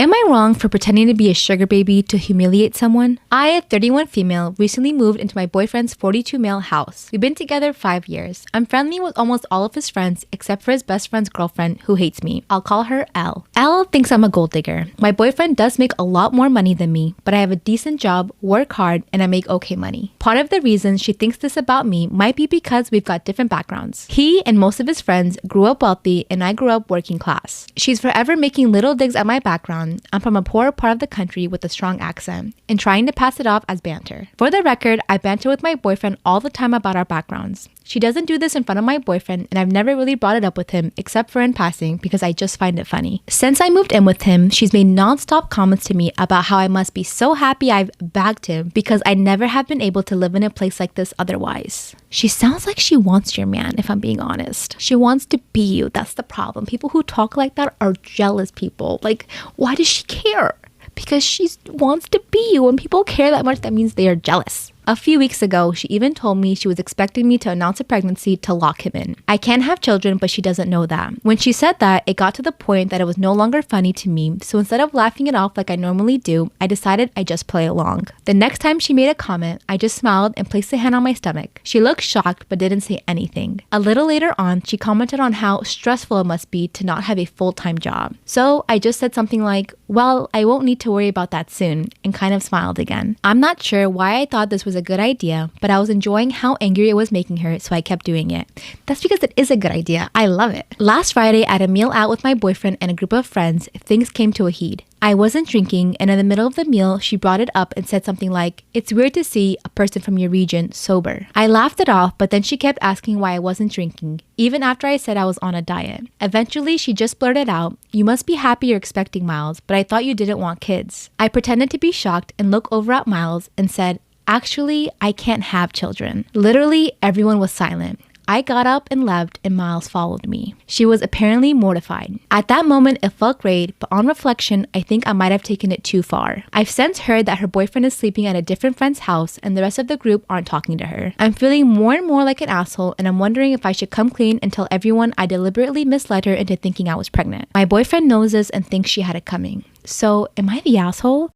Am I wrong for pretending to be a sugar baby to humiliate someone? I, a 31 female, recently moved into my boyfriend's 42 male house. We've been together 5 years. I'm friendly with almost all of his friends except for his best friend's girlfriend who hates me. I'll call her Elle. Elle thinks I'm a gold digger. My boyfriend does make a lot more money than me, but I have a decent job, work hard, and I make okay money. Part of the reason she thinks this about me might be because we've got different backgrounds. He and most of his friends grew up wealthy and I grew up working class. She's forever making little digs at my background. I'm from a poor part of the country with a strong accent and trying to pass it off as banter. For the record, I banter with my boyfriend all the time about our backgrounds. She doesn't do this in front of my boyfriend, and I've never really brought it up with him except for in passing because I just find it funny. Since I moved in with him, she's made non-stop comments to me about how I must be so happy I've bagged him because I never have been able to live in a place like this otherwise. She sounds like she wants your man, if I'm being honest. She wants to be you. That's the problem. People who talk like that are jealous people. Like, why does she care? Because she wants to be you. When people care that much, that means they are jealous. A few weeks ago, she even told me she was expecting me to announce a pregnancy to lock him in. I can't have children, but she doesn't know that. When she said that, it got to the point that it was no longer funny to me, so instead of laughing it off like I normally do, I decided I'd just play along. The next time she made a comment, I just smiled and placed a hand on my stomach. She looked shocked but didn't say anything. A little later on, she commented on how stressful it must be to not have a full-time job. So I just said something like, well, I won't need to worry about that soon, and kind of smiled again. I'm not sure why I thought this was a good idea, but I was enjoying how angry it was making her, so I kept doing it. That's because it is a good idea. I love it. Last Friday, at a meal out with my boyfriend and a group of friends, things came to a heat. I wasn't drinking, and in the middle of the meal, she brought it up and said something like, "It's weird to see a person from your region sober." I laughed it off, but then she kept asking why I wasn't drinking, even after I said I was on a diet. Eventually, she just blurted out, "You must be happy you're expecting Miles, but I thought you didn't want kids." I pretended to be shocked and looked over at Miles and said, "Actually, I can't have children." Literally, everyone was silent. I got up and left, and Miles followed me. She was apparently mortified. At that moment, it felt great, but on reflection, I think I might have taken it too far. I've since heard that her boyfriend is sleeping at a different friend's house, and the rest of the group aren't talking to her. I'm feeling more and more like an asshole, and I'm wondering if I should come clean and tell everyone I deliberately misled her into thinking I was pregnant. My boyfriend knows this and thinks she had it coming. So, am I the asshole?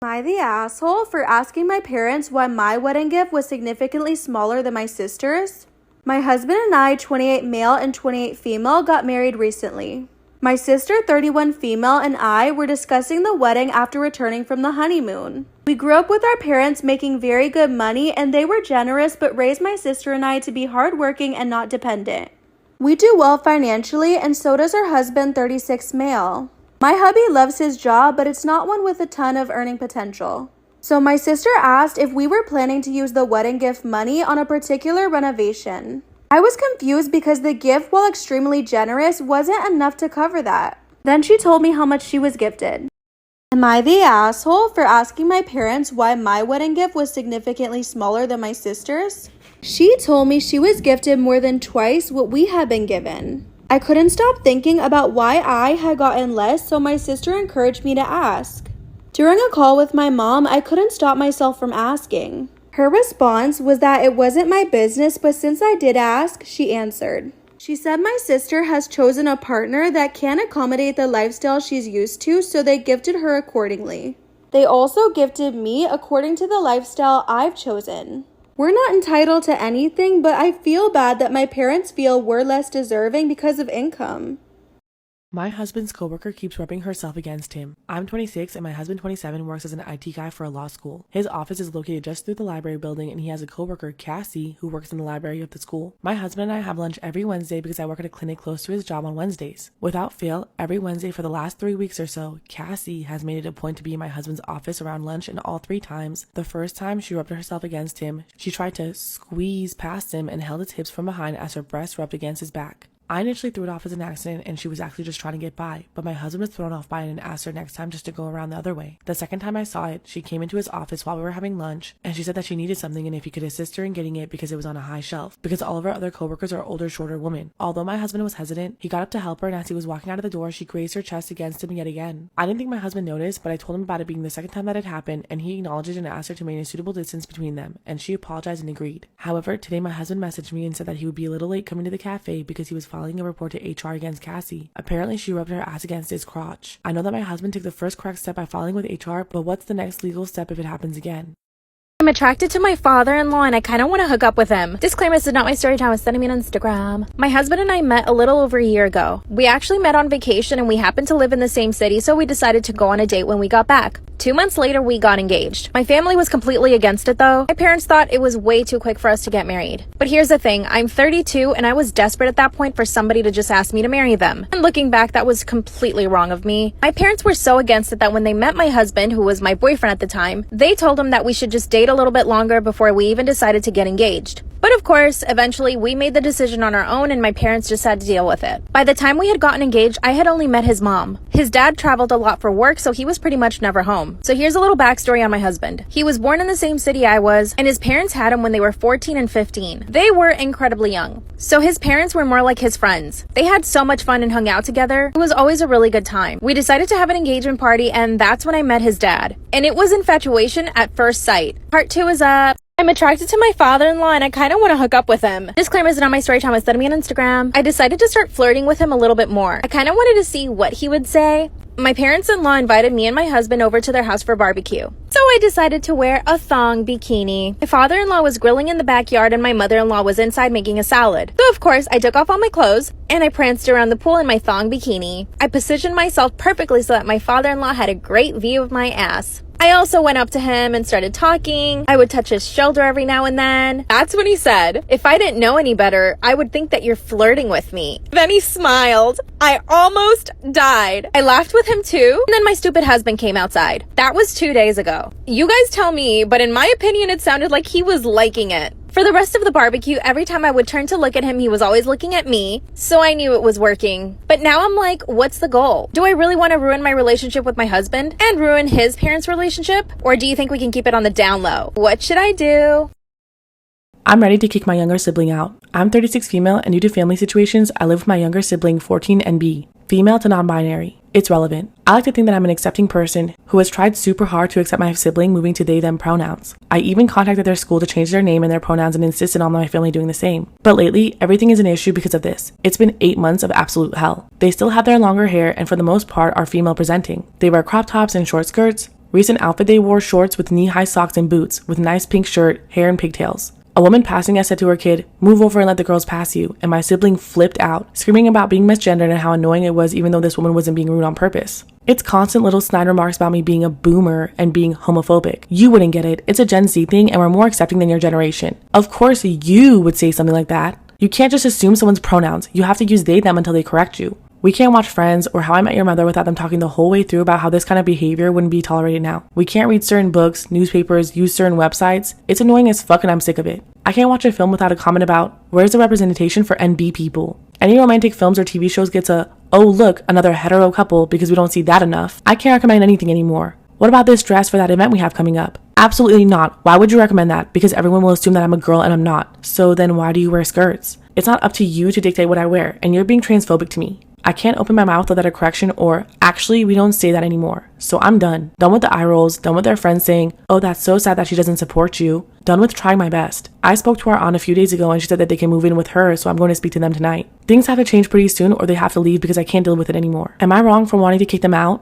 Am I the asshole for asking my parents why my wedding gift was significantly smaller than my sister's? My husband and I, 28 male and 28 female, got married recently. My sister, 31 female, and I were discussing the wedding after returning from the honeymoon. We grew up with our parents making very good money, and they were generous but raised my sister and I to be hardworking and not dependent. We do well financially, and so does our husband, 36 male. My hubby loves his job, but it's not one with a ton of earning potential. So my sister asked if we were planning to use the wedding gift money on a particular renovation. I was confused because the gift, while extremely generous, wasn't enough to cover that. Then she told me how much she was gifted. Am I the asshole for asking my parents why my wedding gift was significantly smaller than my sister's? She told me she was gifted more than twice what we had been given. I couldn't stop thinking about why I had gotten less, so my sister encouraged me to ask. During a call with my mom, I couldn't stop myself from asking. Her response was that it wasn't my business, but since I did ask, she answered. She said my sister has chosen a partner that can accommodate the lifestyle she's used to, so they gifted her accordingly. They also gifted me according to the lifestyle I've chosen. We're not entitled to anything, but I feel bad that my parents feel we're less deserving because of income. My husband's coworker keeps rubbing herself against him. I'm 26 and my husband, 27, works as an IT guy for a law school. His office is located just through the library building, and he has a coworker, Cassie, who works in the library of the school. My husband and I have lunch every Wednesday because I work at a clinic close to his job on Wednesdays. Without fail, every Wednesday for the last 3 weeks or so, Cassie has made it a point to be in my husband's office around lunch, and all 3 times, the first time she rubbed herself against him, she tried to squeeze past him and held his hips from behind as her breast rubbed against his back. I initially threw it off as an accident and she was actually just trying to get by, but my husband was thrown off by it and asked her next time just to go around the other way. The second time I saw it, she came into his office while we were having lunch and she said that she needed something and if he could assist her in getting it because it was on a high shelf, because all of our other coworkers are older, shorter women. Although my husband was hesitant, he got up to help her, and as he was walking out of the door, she grazed her chest against him yet again. I didn't think my husband noticed, but I told him about it being the second time that had happened, and he acknowledged it and asked her to maintain a suitable distance between them, and she apologized and agreed. However, today my husband messaged me and said that he would be a little late coming to the cafe because he was filing a report to HR against Cassie. Apparently, she rubbed her ass against his crotch. I know that my husband took the first correct step by filing with HR, but what's the next legal step if it happens again? I'm attracted to my father-in-law and I kind of want to hook up with him. Disclaimer, this is not my story time. It's sending me on Instagram. My husband and I met a little over a year ago. We actually met on vacation and we happened to live in the same city, so we decided to go on a date when we got back. 2 months later, we got engaged. My family was completely against it though. My parents thought it was way too quick for us to get married. But here's the thing, I'm 32 and I was desperate at that point for somebody to just ask me to marry them. And looking back, that was completely wrong of me. My parents were so against it that when they met my husband, who was my boyfriend at the time, they told him that we should just date a little bit longer before we even decided to get engaged. But of course, eventually we made the decision on our own and my parents just had to deal with it. By the time we had gotten engaged, I had only met his mom. His dad traveled a lot for work, so he was pretty much never home. So here's a little backstory on my husband. He was born in the same city I was, and his parents had him when they were 14 and 15. They were incredibly young. So his parents were more like his friends. They had so much fun and hung out together. It was always a really good time. We decided to have an engagement party, and that's when I met his dad. And it was infatuation at first sight. Part 2 is up. I'm attracted to my father-in-law and I kind of want to hook up with him. Disclaimer, is not my story time. It's sending me on Instagram. I decided to start flirting with him a little bit more. I kind of wanted to see what he would say. My parents-in-law invited me and my husband over to their house for barbecue. So I decided to wear a thong bikini. My father-in-law was grilling in the backyard and my mother-in-law was inside making a salad. So of course, I took off all my clothes and I pranced around the pool in my thong bikini. I positioned myself perfectly so that my father-in-law had a great view of my ass. I also went up to him and started talking. I would touch his shoulder every now and then. That's when he said, if I didn't know any better, I would think that you're flirting with me. Then he smiled. I almost died. I laughed with him too. And then my stupid husband came outside. That was 2 days ago. You guys tell me, but in my opinion, it sounded like he was liking it. For the rest of the barbecue, every time I would turn to look at him, he was always looking at me, so I knew it was working. But now I'm like, what's the goal? Do I really want to ruin my relationship with my husband and ruin his parents' relationship? Or do you think we can keep it on the down low? What should I do? I'm ready to kick my younger sibling out. I'm 36 female, and due to family situations, I live with my younger sibling 14 NB, female to non-binary. It's relevant. I like to think that I'm an accepting person who has tried super hard to accept my sibling moving to they them pronouns. I even contacted their school to change their name and their pronouns and insisted on my family doing the same. But lately, everything is an issue because of this. It's been 8 months of absolute hell. They still have their longer hair and for the most part are female presenting. They wear crop tops and short skirts. Recent outfit they wore shorts with knee-high socks and boots with nice pink shirt, hair and pigtails. A woman passing us said to her kid, "Move over and let the girls pass you," and my sibling flipped out, screaming about being misgendered and how annoying it was even though this woman wasn't being rude on purpose. It's constant little snide remarks about me being a boomer and being homophobic. You wouldn't get it. It's a Gen Z thing and we're more accepting than your generation. Of course you would say something like that. You can't just assume someone's pronouns. You have to use they, them until they correct you. We can't watch Friends or How I Met Your Mother without them talking the whole way through about how this kind of behavior wouldn't be tolerated now. We can't read certain books, newspapers, use certain websites. It's annoying as fuck and I'm sick of it. I can't watch a film without a comment about, where's the representation for NB people? Any romantic films or TV shows gets a, oh look, another hetero couple because we don't see that enough. I can't recommend anything anymore. What about this dress for that event we have coming up? Absolutely not. Why would you recommend that? Because everyone will assume that I'm a girl and I'm not. So then why do you wear skirts? It's not up to you to dictate what I wear, and you're being transphobic to me. I can't open my mouth without a correction or, actually, we don't say that anymore. So I'm done. Done with the eye rolls, done with their friends saying, oh, that's so sad that she doesn't support you. Done with trying my best. I spoke to our aunt a few days ago and she said that they can move in with her, so I'm going to speak to them tonight. Things have to change pretty soon or they have to leave because I can't deal with it anymore. Am I wrong for wanting to kick them out?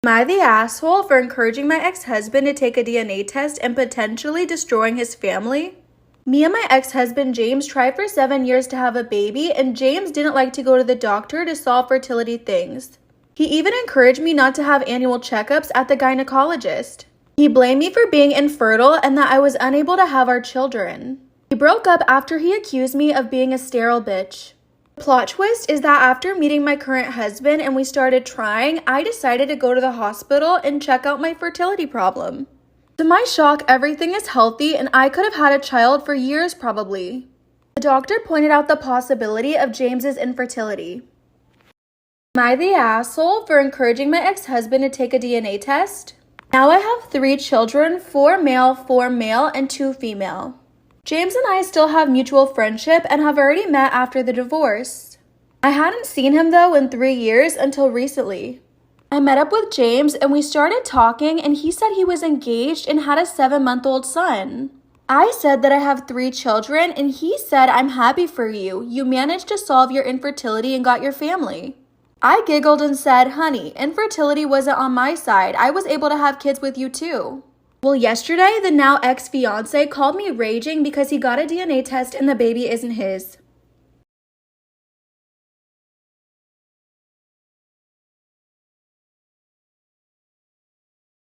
Am I the asshole for encouraging my ex-husband to take a DNA test and potentially destroying his family? Me and my ex-husband James tried for 7 years to have a baby, and James didn't like to go to the doctor to solve fertility things. He even encouraged me not to have annual checkups at the gynecologist. He blamed me for being infertile and that I was unable to have our children. We broke up after he accused me of being a sterile bitch. The plot twist is that after meeting my current husband and we started trying, I decided to go to the hospital and check out my fertility problem. To my shock, everything is healthy and I could have had a child for years probably. The doctor pointed out the possibility of James's infertility. Am I the asshole for encouraging my ex-husband to take a DNA test? Now I have 3 children, 4 male, and 2 female. James and I still have mutual friendship and have already met after the divorce. I hadn't seen him though in 3 years until recently. I met up with James and we started talking and he said he was engaged and had a 7-month-old son. I said that I have 3 children, and he said, I'm happy for you. You managed to solve your infertility and got your family. I giggled and said, honey, infertility wasn't on my side. I was able to have kids with you too. Well, yesterday, the now ex-fiance called me raging because he got a DNA test and the baby isn't his.